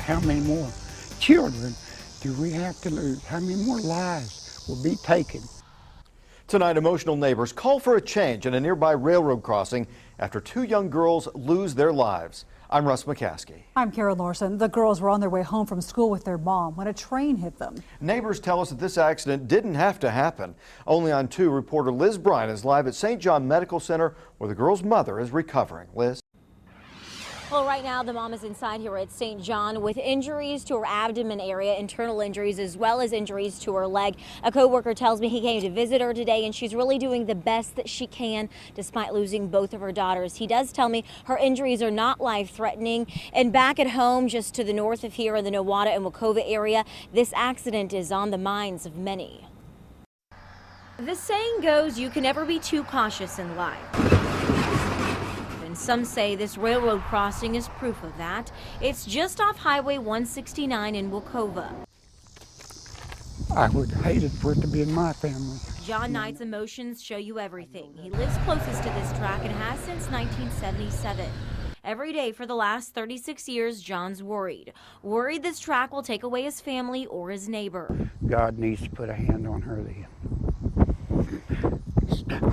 how many more children do we have to lose? How many more lives will be taken? Tonight, emotional neighbors call for a change in a nearby railroad crossing after 2 young girls lose their lives. I'm Russ McCaskey. I'm Karen Larson. The girls were on their way home from school with their mom when a train hit them. Neighbors tell us that this accident didn't have to happen. Only on 2, reporter Liz Bryan is live at St. John Medical Center where the girl's mother is recovering. Liz? Well, right now the mom is inside here at St. John with injuries to her abdomen area, internal injuries, as well as injuries to her leg. A co-worker tells me he came to visit her today and she's really doing the best that she can despite losing both of her daughters. He does tell me her injuries are not life-threatening. And back at home, just to the north of here in the Nowata and Wacova area, this accident is on the minds of many. The saying goes, you can never be too cautious in life. Some say this railroad crossing is proof of that. It's just off Highway 169 in Wacova. I would hate it for it to be in my family. John Knight's emotions show you everything. He lives closest to this track and has since 1977. Every day for the last 36 years, John's worried. Worried this track will take away his family or his neighbor. God needs to put a hand on her then.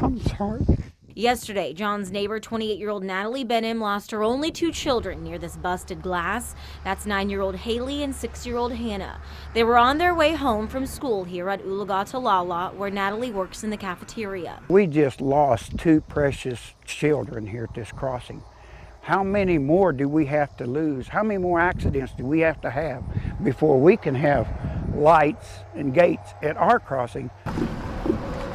I'm sorry. Yesterday, John's neighbor, 28-year-old Natalie Benham, lost her only 2 children near this busted glass. That's 9-year-old Haley and 6-year-old Hannah. They were on their way home from school here at Ulagatolala, where Natalie works in the cafeteria. We just lost 2 precious children here at this crossing. How many more do we have to lose? How many more accidents do we have to have before we can have lights and gates at our crossing?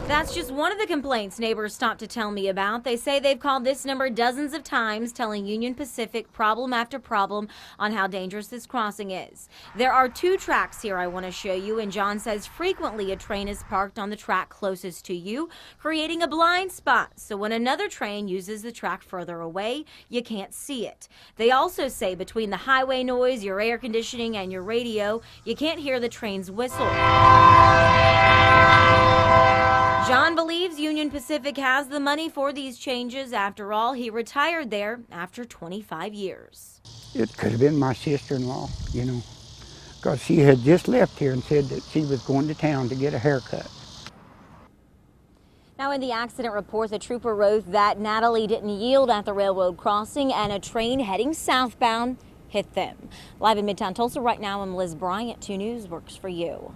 That's just one of the complaints neighbors stopped to tell me about. They say they've called this number dozens of times, telling Union Pacific problem after problem on how dangerous this crossing is. There are 2 tracks here I want to show you, and John says frequently a train is parked on the track closest to you, creating a blind spot. So when another train uses the track further away, you can't see it. They also say between the highway noise, your air conditioning, and your radio, you can't hear the train's whistle. John believes Union Pacific has the money for these changes. After all, he retired there after 25 years. It could have been my sister-in-law, you know, because she had just left here and said that she was going to town to get a haircut. Now, in the accident report, the trooper wrote that Natalie didn't yield at the railroad crossing and a train heading southbound hit them. Live in Midtown Tulsa right now, I'm Liz Bryant. 2 News works for you.